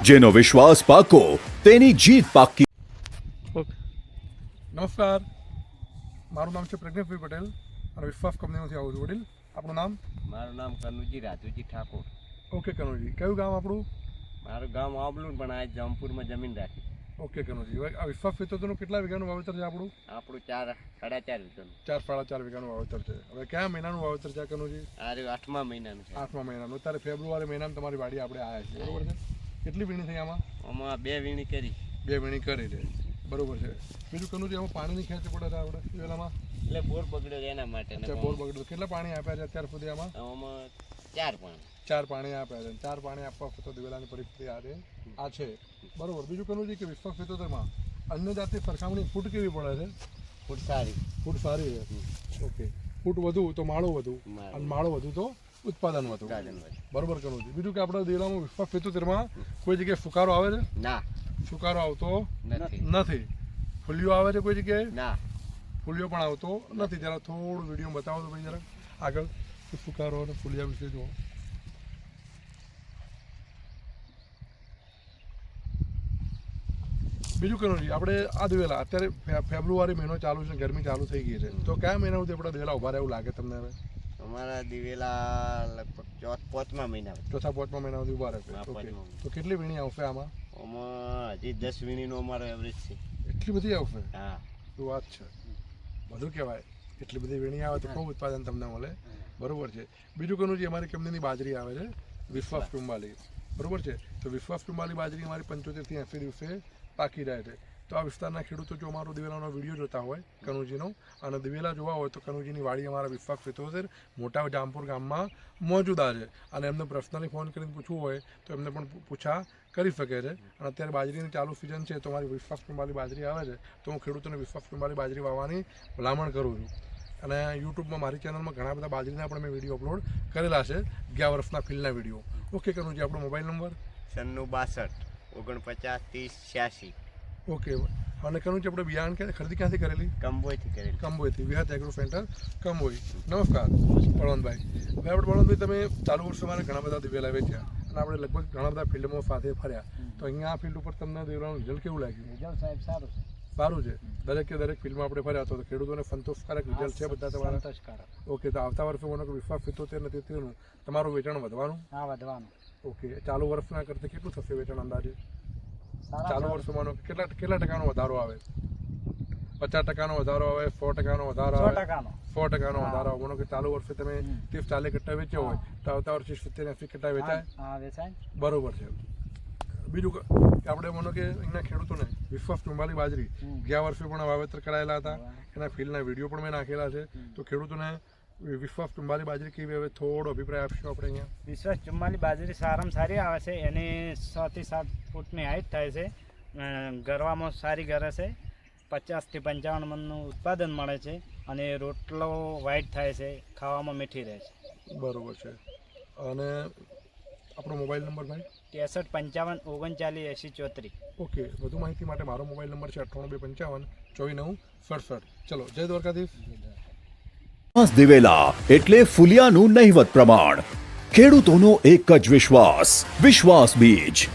જેનો વિશ્વાસ પાકો તેની જીત પાકી. નમસ્કાર, મારું નામ છે પ્રજ્ઞેશભાઈ પટેલ અને વિશ્વાસ કંપનીમાંથી આવું છું. વડીલ, આપણું નામ? મારું નામ કનુજી રાજુજી ઠાકોર. ઓકે કનુજી, કયું ગામ આપણું? મારું ગામ આબલું પણ આ જમપુરમાં જમીન રાખી. ઓકે કનુજી, હવે આ વિશ્વાસ ખેતરનું કેટલા વીઘાનું વાવેતર છે આપણું? આપણું 4.5 વીઘાનું. 4.5 વીઘાનું વાવેતર છે. હવે કયા મહિનાનું વાવેતર છે કનુજી? આ 8મા મહિનાનું છે. 8મા મહિનાનું. અત્યારે ફેબ્રુઆરી મહિનામાં તમારી વાડી આપણે આવ્યા છે, બરોબર છે? કેટલી વીણી થઈ આમાં? આમાં 2 વીણી કરી. 2 વીણી કરી છે, બરોબર છે. બીજું કનુજી, આમાં પાણીની ખેંચ પડે છે આપણે દિવેલામાં? એટલે બોર બગડ્યો એના માટે. અચ્છા, બોર બગડ્યો. કેટલા પાણી આપ્યા છે અત્યાર સુધી આમાં? આમાં 4 પાણી. 4 પાણી આપ્યા છે. 4 પાણી આપવા તો દિવેલાની પરિસ્થિતિ આ છે, બરોબર. બીજું કનુજી કે વિશ્વાસ ખેતરમાં અન્ય જાતની સરખામણી ફૂટ કેવી પડે છે? ફૂટ સારી. ફૂટ સારી છે. ઓકે, ફૂટ વધુ તો માળો વધુ, અને માળો વધુ તો ઉત્પાદન વધુ, બરોબર કનુજી. બીજું કે આપણે દિવેલામાં વિશ્વાસ ખેતરમાં કોઈ જગ્યાએ ફુકારો આવે છે? ના, ફુકારો આવતો નથી. ફૂલિયો આવે છે કોઈ જગ્યાએ? ના, ફૂલિયો પણ આવતો નથી. જરા થોડું વિડીયો બતાવો તો ભાઈ, જરા આગળ ફુકારો અને ફૂલિયા વિશે જુઓ. બીજું કનુજી, આપણે આ દિવેલા અત્યારે ફેબ્રુઆરી મહિનો ચાલુ છે, ગરમી ચાલુ થઈ ગઈ છે, તો કયા મહિના સુધી આપણા દિવેલા ઉભા રહે એવું લાગે તમને? હવે અમારા દિવેલા લગભગ 4મા મહિના. ચોથા 5મા મહિના સુધી ઉભા રહેશે. ઓકે, તો કેટલી વીણી આવશે આમાં? આમાં હજી 10 વીણીનો અમારો એવરેજ છે. એટલી બધી આવશે? હા, શું વાત છે, બધું કહેવાય. એટલી બધી વીણી આવે તો ખૂબ ઉત્પાદન તમને મળે, બરોબર છે. બીજું કનુજી, અમારી કંપનીની બાજરી આવે છે વિશ્વાસ પિંબાલી, બરોબર છે. તો વિશ્વાસ પિંબાલી બાજરી અમારી 75 થી 80 દિવસે પાકી રહે છે. તો આ વિસ્તારના ખેડૂતો જો અમારો દિવેલાનો વિડીયો જોતા હોય કનુજીનો, અને દિવેલા જોવા હોય તો કનુજીની વાડી અમારા વિશ્વાસ ખેતર મોટા જામપુર ગામમાં મોજુદા છે, અને એમને પર્સનલી ફોન કરીને પૂછવું હોય તો એમને પણ પૂછા કરી શકે છે. અને અત્યારે બાજરીની ચાલુ સિઝન છે, તો અમારી વિશ્વાસ પિંબાલી બાજરી આવે છે, તો હું ખેડૂતોને વિશ્વાસ પિંબાલી બાજરી વાવવાની ભલામણ કરું છું. અને યુટ્યુબમાં મારી ચેનલમાં ઘણા બધા બાજરીના પણ મેં વિડીયો અપલોડ કરેલા છે, 11 વર્ષના ફિલ્ડના વિડીયો. ઓકે કનુજી, આપણો મોબાઈલ નંબર? 96 49 30 86. ઓકે, અને કનુજી આપણે બિયારણ ખરીદી ક્યાંથી કરેલી? કંબોયથી કરેલી. કંબોયથી, વિહાત એગ્રો સેન્ટર કંબોઈ. નમસ્કાર બળવંતભાઈ. હવે આપણે બળવંતભાઈ, તમે ચાલુ વર્ષે મારે ઘણા બધા દિવેલા વેચ્યા, અને આપણે લગભગ ઘણા બધા ફિલ્ડમાં સાથે ફર્યા, તો અહીંયા આ ફિલ્ડ ઉપર તમને દિવેલાનું રિઝલ્ટ કેવું લાગ્યું? રિઝલ્ટ સાહેબ સારું છે. સારું છે. દરેકે દરેક ફિલ્ડમાં આપણે ફર્યા તો ખેડૂતોને સંતોષકારક રિઝલ્ટ છે બધા તમારા? સંતોષકારક. ઓકે, તો આવતા વર્ષે મને વિશ્વાસ 75 ને 73નું તમારું વેચાણ વધવાનું? હા, વધવાનું. ઓકે, ચાલુ વર્ષના કરતાં કેટલું થશે વેચાણ અંદાજે? ચાલુ વર્ષમાં કેટલા ટકાનો વધારો આવે? 50% વધારો આવે? 100% વધારો આવે? 100% વધારો આવે. માનો કે ચાલુ વર્ષે તમે 30-40 કટ્ટા વેચ્યા હોય તો આવતા વર્ષે 70-80 કટ્ટા વેચાય? બરોબર છે. બીજું કે આપણે માનો કે અહીંના ખેડૂતોને વિશ્વાસ પિંબાલી બાજરી ગયા વર્ષે પણ વાવેતર કરાયેલા હતા, એના ફિલ્ડના વિડીયો પણ મેં નાખેલા છે, તો ખેડૂતોને વિશ્વાસ પિંબાલી બાજરી કેવી, હવે થોડો અભિપ્રાય આપશો આપણે અહીંયા? વિશ્વાસ ચુમ્માલી બાજરી સારામાં સારી આવે છે. એની 6 થી 7 ફૂટની હાઈટ થાય છે, ગરવામાં સારી ગરે છે, 50 થી 55 મણનું ઉત્પાદન મળે છે, અને રોટલો વ્હાઈટ થાય છે, ખાવામાં મીઠી રહે છે. બરોબર છે. અને આપણો મોબાઈલ નંબર ભાઈ? 63 55 39 80 34. ઓકે, વધુ માહિતી માટે મારો મોબાઈલ નંબર છે 98 255 24 9 67. ચલો, જય દ્વારકાધીશ. દિવેલા એટલે ફુલિયાનું નહિવત પ્રમાણ. ખેડૂતોનો એક જ વિશ્વાસ, વિશ્વાસ બીજ.